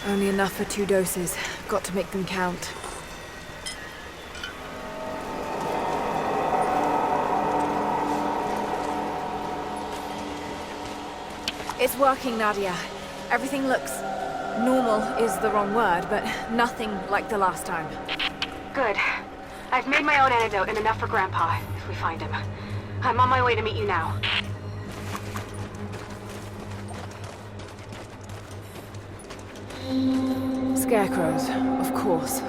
Only enough for 2 doses. Got to make them count. It's working, Nadia. Everything looks... normal is the wrong word, but nothing like the last time. Good. I've made my own antidote and enough for Grandpa, if we find him. I'm on my way to meet you now. Scarecrows, of course.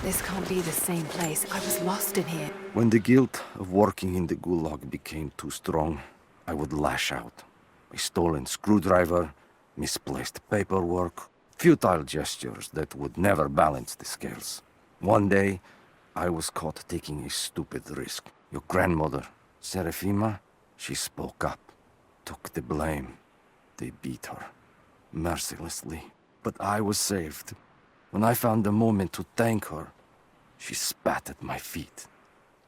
This can't be the same place. I was lost in here. When the guilt of working in the Gulag became too strong, I would lash out. A stolen screwdriver, misplaced paperwork, futile gestures that would never balance the scales. One day, I was caught taking a stupid risk. Your grandmother, Serafima, she spoke up, took the blame. They beat her, mercilessly. But I was saved. When I found the moment to thank her, she spat at my feet,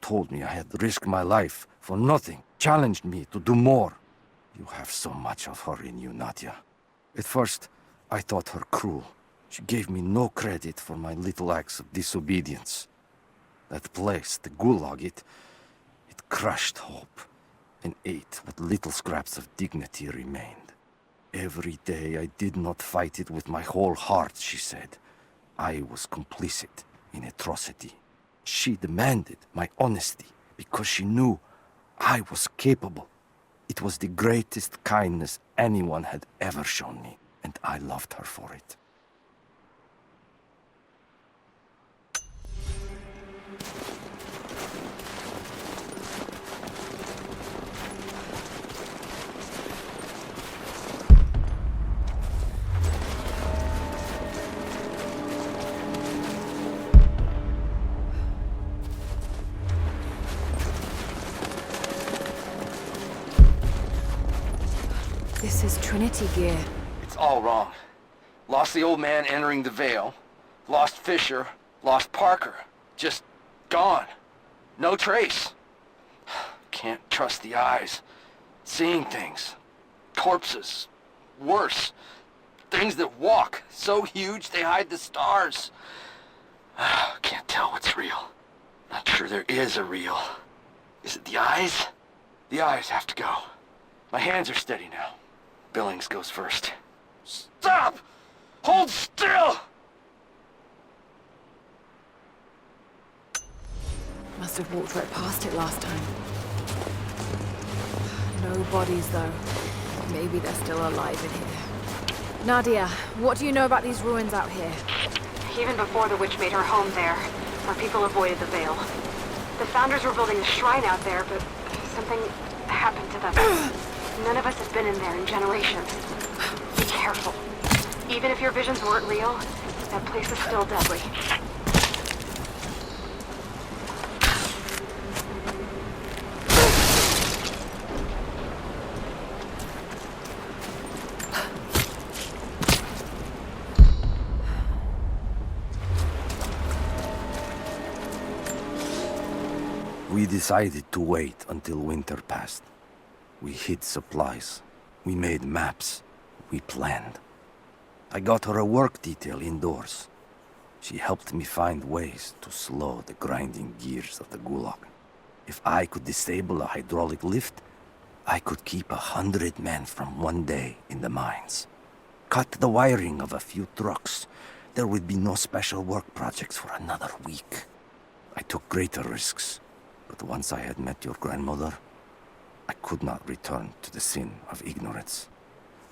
told me I had risked my life for nothing, challenged me to do more. You have so much of her in you, Nadia. At first, I thought her cruel. She gave me no credit for my little acts of disobedience. That place, the Gulag, it crushed hope and ate what little scraps of dignity remained. Every day I did not fight it with my whole heart, she said. I was complicit in atrocity. She demanded my honesty because she knew I was capable. It was the greatest kindness anyone had ever shown me, and I loved her for it. This is Trinity gear. It's all wrong. Lost the old man entering the Vale. Lost Fisher. Lost Parker. Just gone. No trace. Can't trust the eyes. Seeing things. Corpses. Worse. Things that walk. So huge they hide the stars. Can't tell what's real. Not sure there is a real. Is it the eyes? The eyes have to go. My hands are steady now. Billings goes first. Stop! Hold still! Must have walked right past it last time. No bodies, though. Maybe they're still alive in here. Nadia, what do you know about these ruins out here? Even before the witch made her home there, our people avoided the Vale. The Founders were building a shrine out there, but something happened to them. None of us has been in there in generations. Be careful. Even if your visions weren't real, that place is still deadly. We decided to wait until winter passed. We hid supplies. We made maps. We planned. I got her a work detail indoors. She helped me find ways to slow the grinding gears of the Gulag. If I could disable a hydraulic lift, I could keep 100 men from one day in the mines. Cut the wiring of a few trucks. There would be no special work projects for another week. I took greater risks, but once I had met your grandmother, I could not return to the sin of ignorance.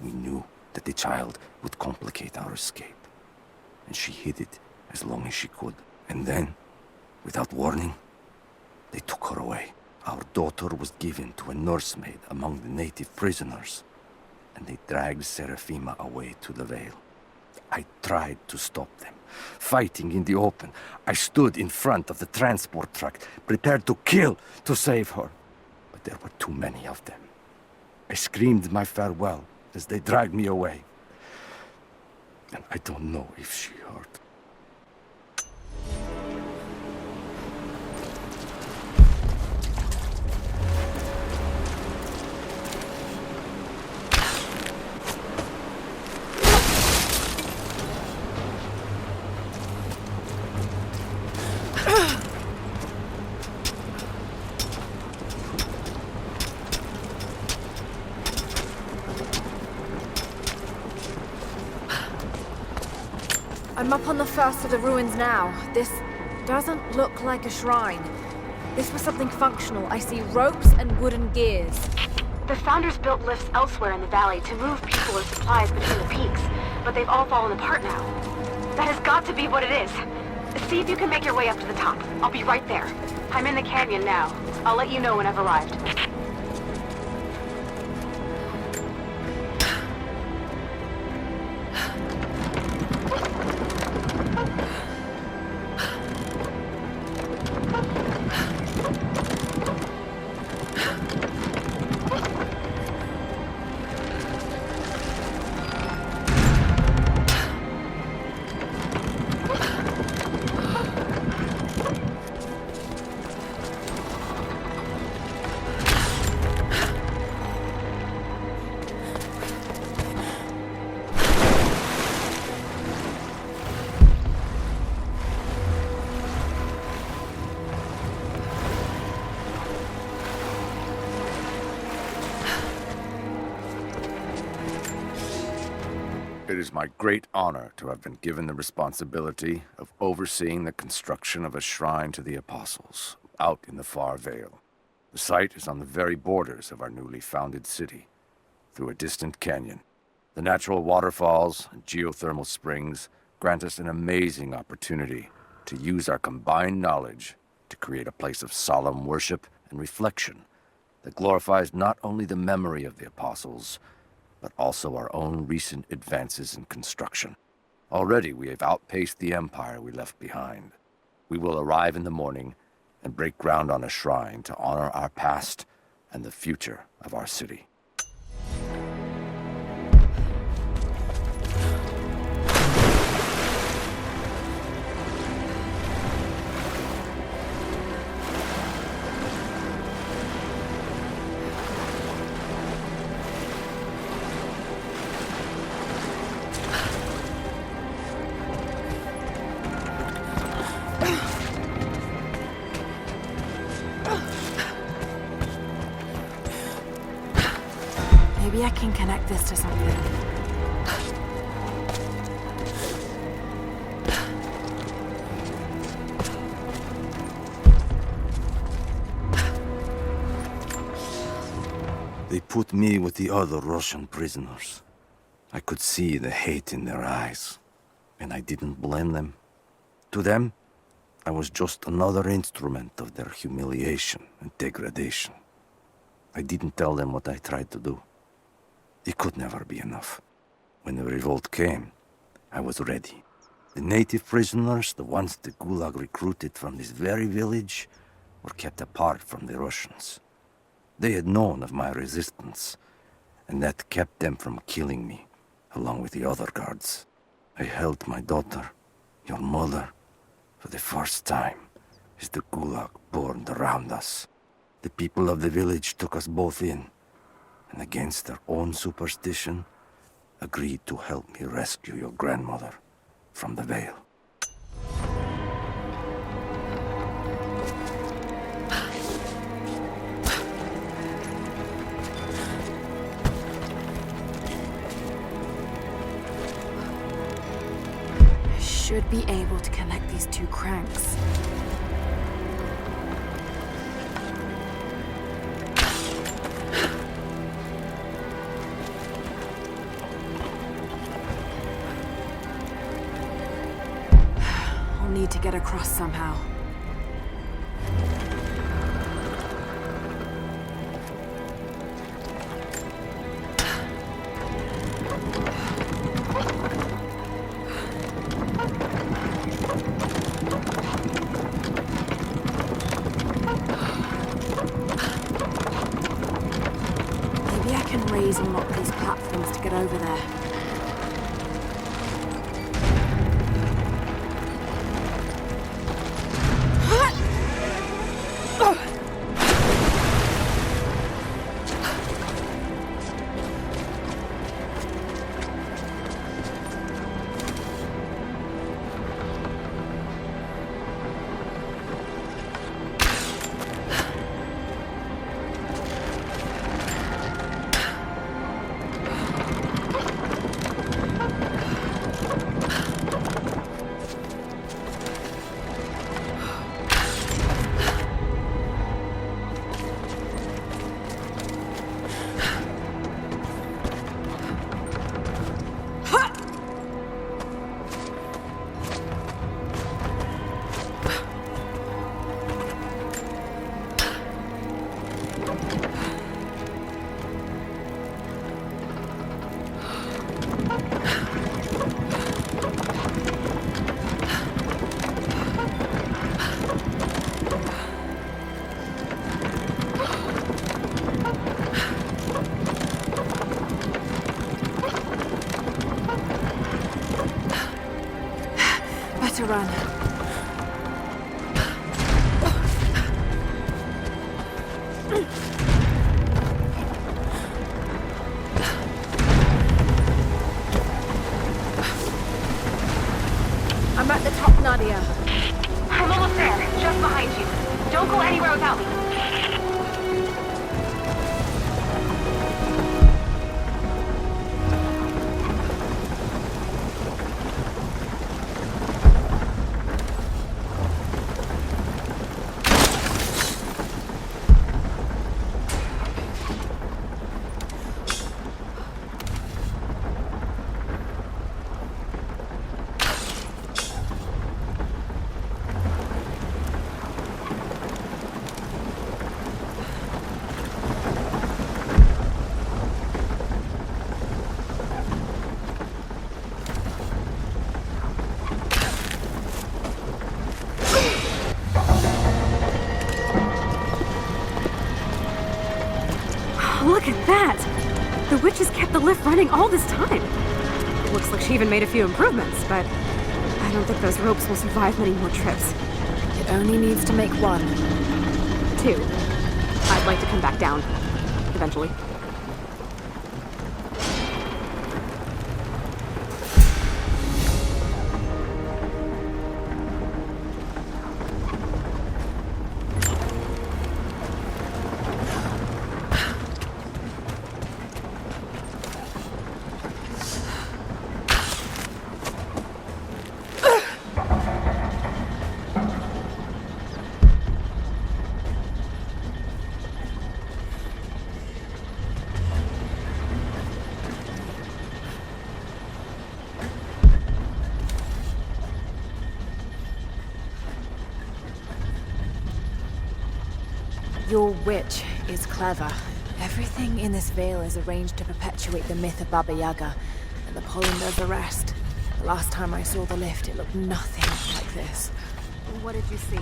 We knew that the child would complicate our escape, and she hid it as long as she could. And then, without warning, they took her away. Our daughter was given to a nursemaid among the native prisoners, and they dragged Serafima away to the Vale. I tried to stop them, fighting in the open. I stood in front of the transport truck, prepared to kill to save her. But there were too many of them. I screamed my farewell as they dragged me away. And I don't know if she heard. I'm up on the first of the ruins now. This doesn't look like a shrine. This was something functional. I see ropes and wooden gears. The Founders built lifts elsewhere in the valley to move people and supplies between the peaks, but they've all fallen apart now. That has got to be what it is. See if you can make your way up to the top. I'll be right there. I'm in the canyon now. I'll let you know when I've arrived. It is my great honor to have been given the responsibility of overseeing the construction of a shrine to the Apostles out in the far Vale. The site is on the very borders of our newly founded city, through a distant canyon. The natural waterfalls and geothermal springs grant us an amazing opportunity to use our combined knowledge to create a place of solemn worship and reflection that glorifies not only the memory of the Apostles, but also our own recent advances in construction. Already we have outpaced the empire we left behind. We will arrive in the morning and break ground on a shrine to honor our past and the future of our city. Maybe I can connect this to something. They put me with the other Russian prisoners. I could see the hate in their eyes, and I didn't blame them. To them, I was just another instrument of their humiliation and degradation. I didn't tell them what I tried to do. It could never be enough. When the revolt came, I was ready. The native prisoners, the ones the Gulag recruited from this very village, were kept apart from the Russians. They had known of my resistance, and that kept them from killing me, along with the other guards. I held my daughter, your mother, for the first time as the Gulag burned around us. The people of the village took us both in, and against their own superstition, agreed to help me rescue your grandmother from the Vale. I should be able to connect these two cranks. Need to get across somehow. Maybe I can raise and lock these platforms to get over there. run. I'm at the top, Nadia. I'm almost there, just behind you. Don't go anywhere without me. Look at that! The witch has kept the lift running all this time. It looks like she even made a few improvements, but I don't think those ropes will survive many more trips. It only needs to make one. 2. I'd like to come back down. Eventually. Your witch is clever. Everything in this veil is arranged to perpetuate the myth of Baba Yaga, and the pollen does the rest. The last time I saw the lift, it looked nothing like this. What did you see?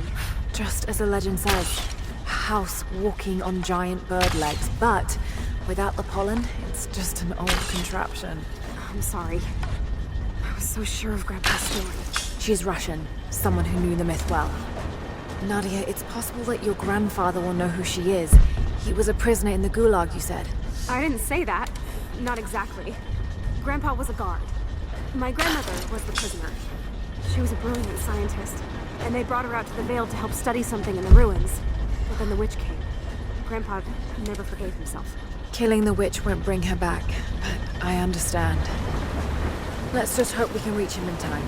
Just as the legend says, a house walking on giant bird legs, but without the pollen, it's just an old contraption. I'm sorry. I was so sure of Grandpa's story. She's Russian, someone who knew the myth well. Nadia, it's possible that your grandfather will know who she is. He was a prisoner in the Gulag, you said. I didn't say that. Not exactly. Grandpa was a guard. My grandmother was the prisoner. She was a brilliant scientist, and they brought her out to the Vale to help study something in the ruins. But then the witch came. Grandpa never forgave himself. Killing the witch won't bring her back, but I understand. Let's just hope we can reach him in time.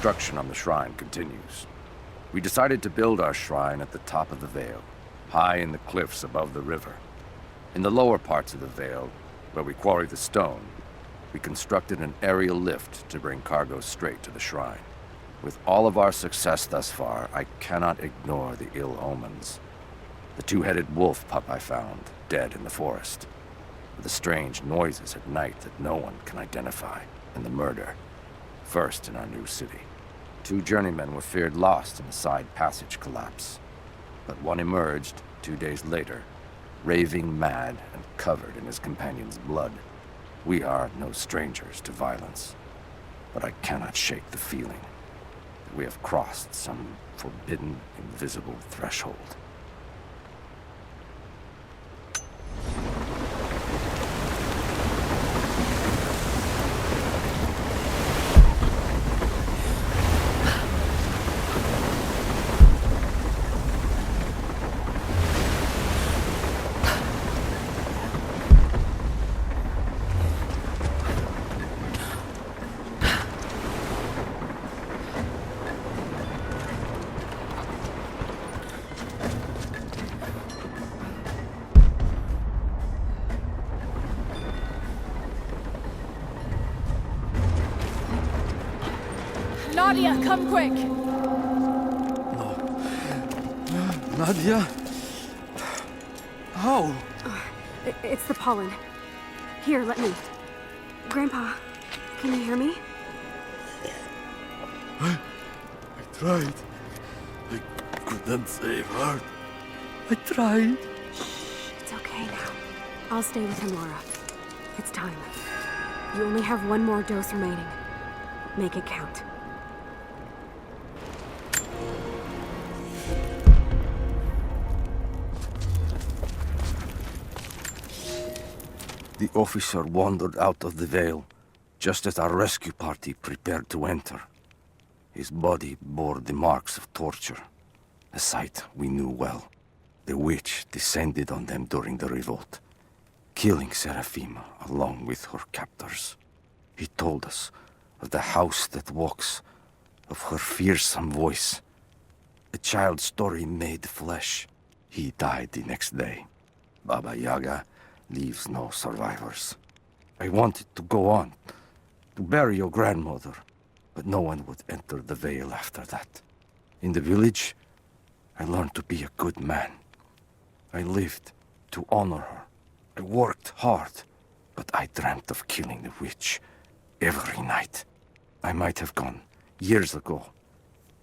Construction on the shrine continues. We decided to build our shrine at the top of the Vale, high in the cliffs above the river. In the lower parts of the Vale, where we quarry the stone, we constructed an aerial lift to bring cargo straight to the shrine. With all of our success thus far, I cannot ignore the ill omens. The two-headed wolf pup I found, dead in the forest. The strange noises at night that no one can identify, and the murder. First in our new city. 2 journeymen were feared lost in a side passage collapse. But one emerged 2 days later, raving mad and covered in his companion's blood. We are no strangers to violence, but I cannot shake the feeling that we have crossed some forbidden, invisible threshold. Nadia, come quick! Nadia? How? It's the pollen. Here, let me. Grandpa, can you hear me? I tried. I couldn't save her. I tried. It's okay now. I'll stay with him, Laura. It's time. You only have one more dose remaining. Make it count. The officer wandered out of the Vale, just as our rescue party prepared to enter. His body bore the marks of torture, a sight we knew well. The witch descended on them during the revolt, killing Seraphima along with her captors. He told us of the house that walks, of her fearsome voice. A child's story made flesh. He died the next day. Baba Yaga leaves no survivors. I wanted to go on, to bury your grandmother, but no one would enter the Vale after that. In the village, I learned to be a good man. I lived to honor her. I worked hard, but I dreamt of killing the witch every night. I might have gone years ago,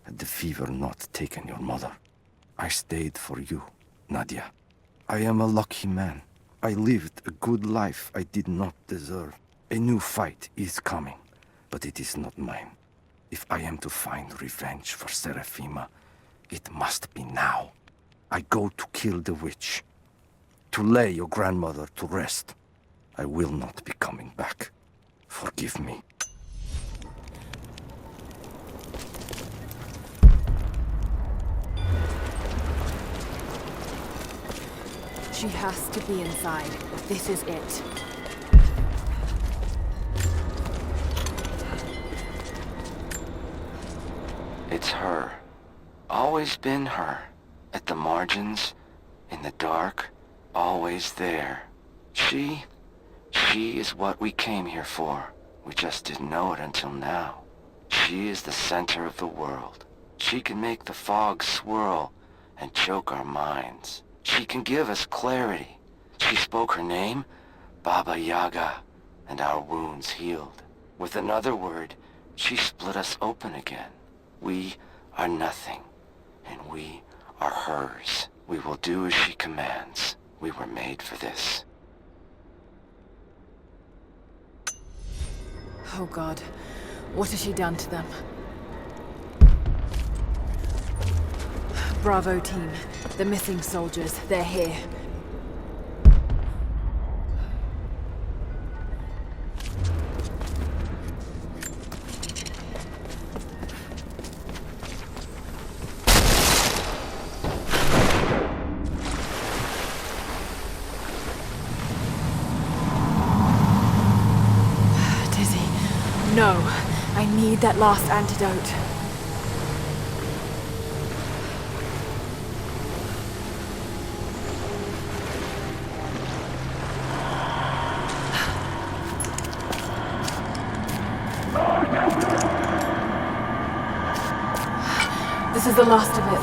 had the fever not taken your mother. I stayed for you, Nadia. I am a lucky man. I lived a good life I did not deserve. A new fight is coming, but it is not mine. If I am to find revenge for Seraphima, it must be now. I go to kill the witch, to lay your grandmother to rest. I will not be coming back. Forgive me. She has to be inside. This is it. It's her. Always been her. At the margins, in the dark, always there. She is what we came here for. We just didn't know it until now. She is the center of the world. She can make the fog swirl and choke our minds. She can give us clarity. She spoke her name, Baba Yaga, and our wounds healed. With another word, she split us open again. We are nothing, and we are hers. We will do as she commands. We were made for this. Oh God, what has she done to them? Bravo team, the missing soldiers, they're here. No, I need that last antidote. This is the last of it.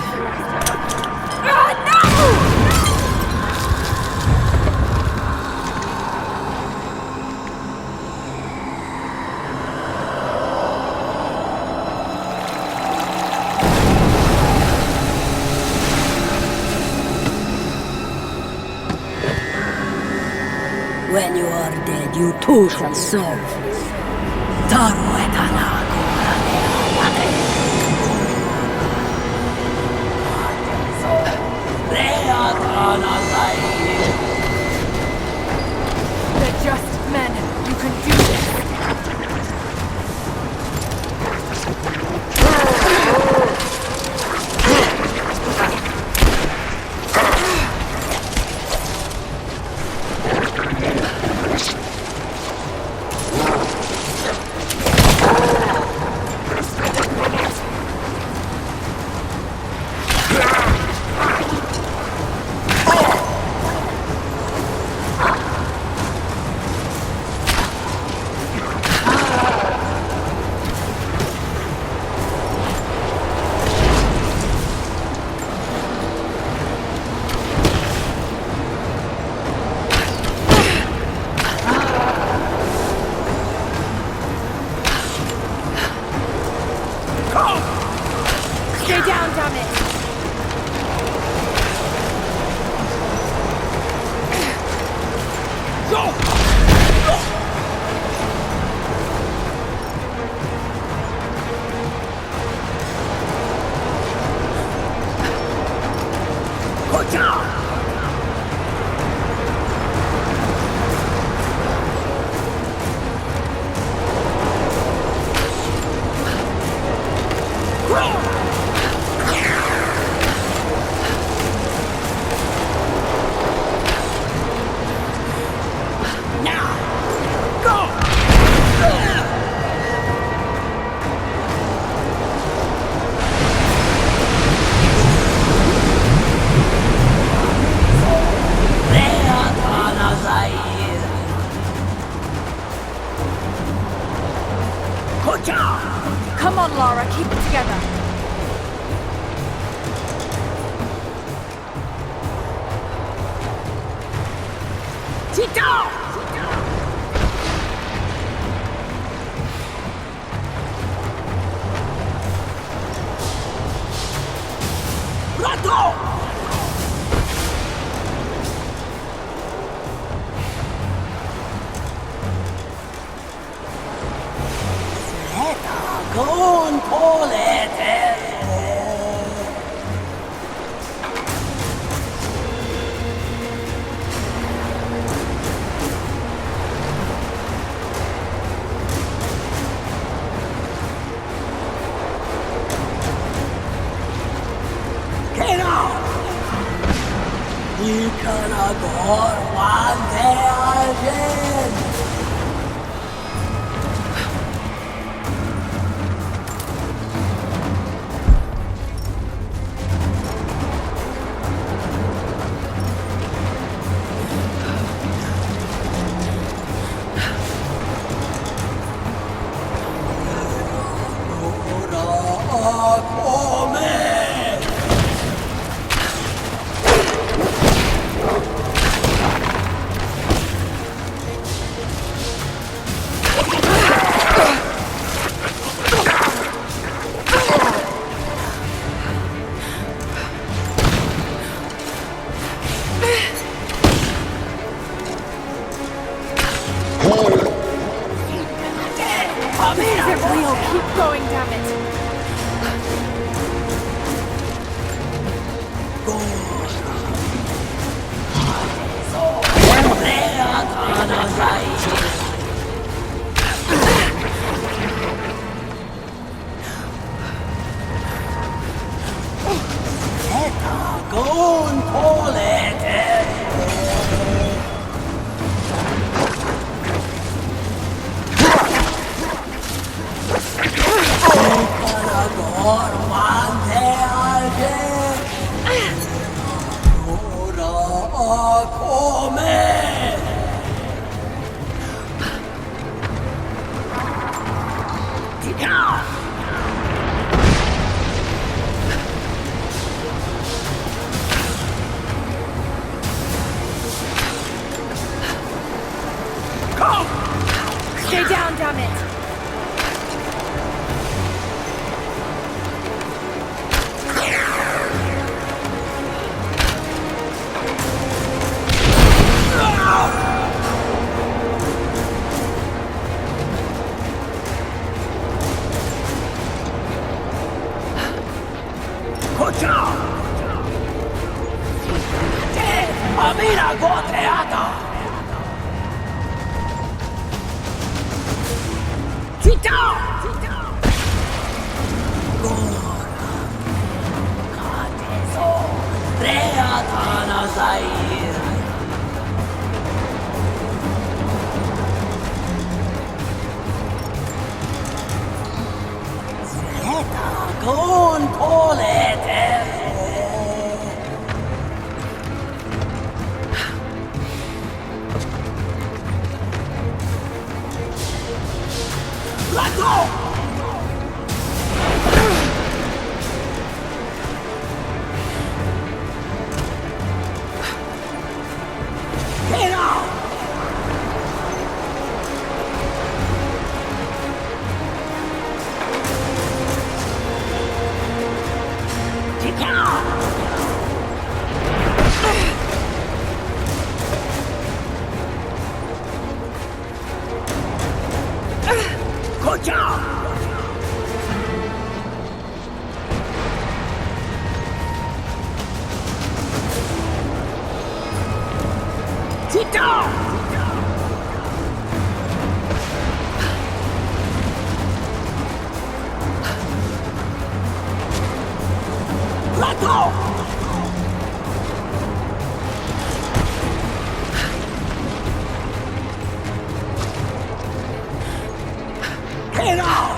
When you are dead, you too shall serve. Taru et alago They're just men. You can do this. Come on, Lara, keep it together. Con polete. Get out! You cannot go one day again. Is it real? Keep going, damn it. Con polete. Stay down, damn it. Amina goteata! Città! Gora, Kateso, Reatana Zair. Zeta con polete. Let's go! Get out! Get out! Good job! Sit down! Let go! Get out!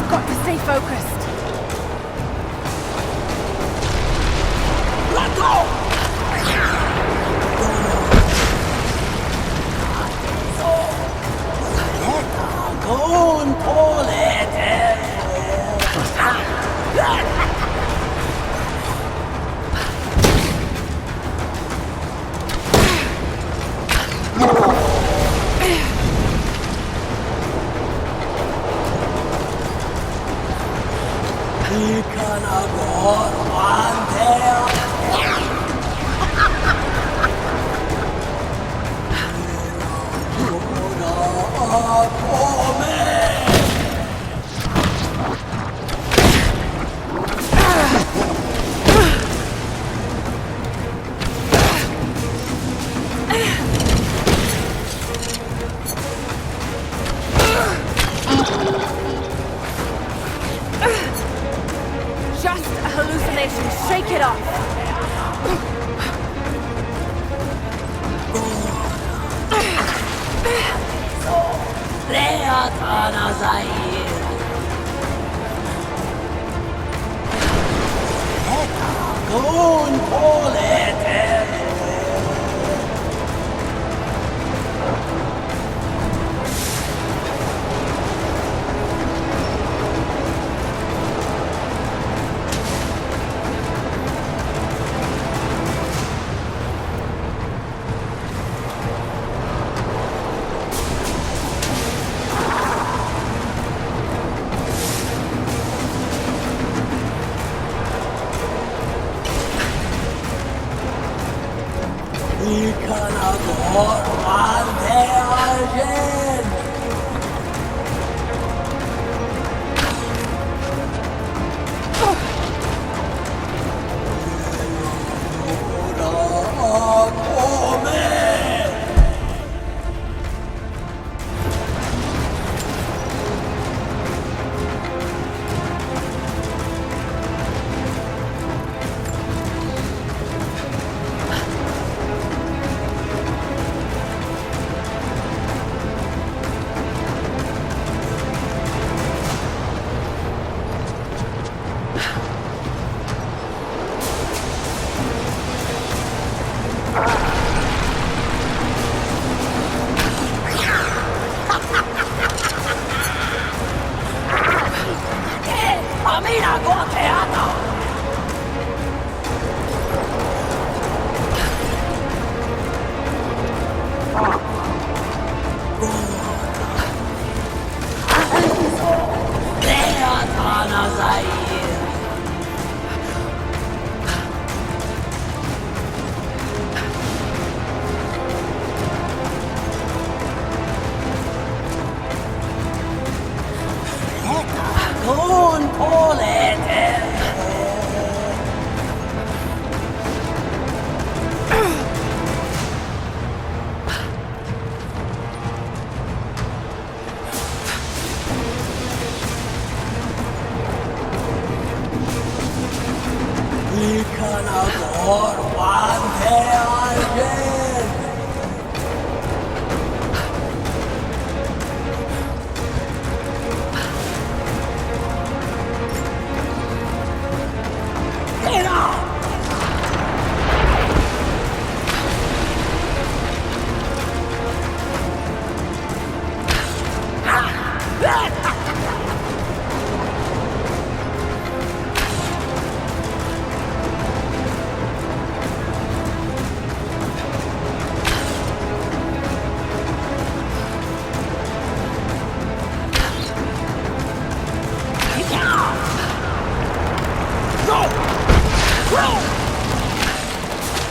I've got to stay focused. Let go! Con Just a hallucination. Shake it off.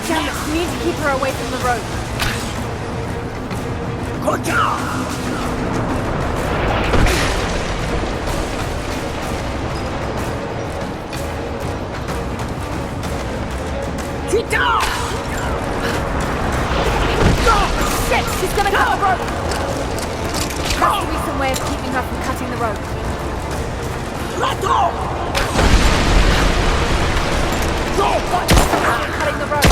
Damn it, we need to keep her away from the road. Good job! Get down! Oh, shit! She's gonna cut the road! Has to be some way of keeping her from cutting the road. Let go! Watch her from cutting the road.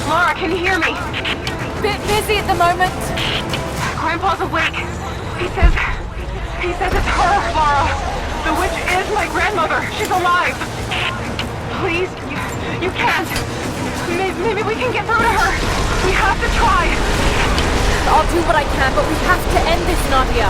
Lara, can you hear me? Bit busy at the moment. Grandpa's awake. He says it's her, Lara. The witch is my grandmother. She's alive. Please, you can't. Maybe we can get through to her. We have to try. I'll do what I can, but we have to end this, Nadia.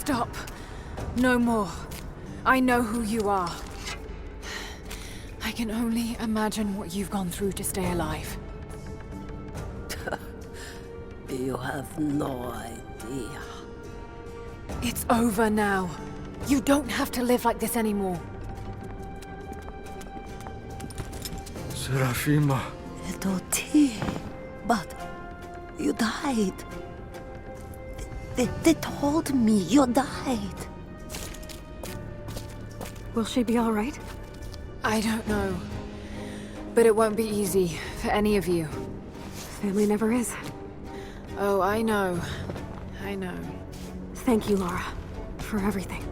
Stop. No more. I know who you are. I can only imagine what you've gone through to stay alive. You have no idea. It's over now. You don't have to live like this anymore. Serafima. Doti, but you died. They told me you died. Will she be all right? I don't know. But it won't be easy for any of you. Family never is. Oh, I know. I know. Thank you, Lara, for everything.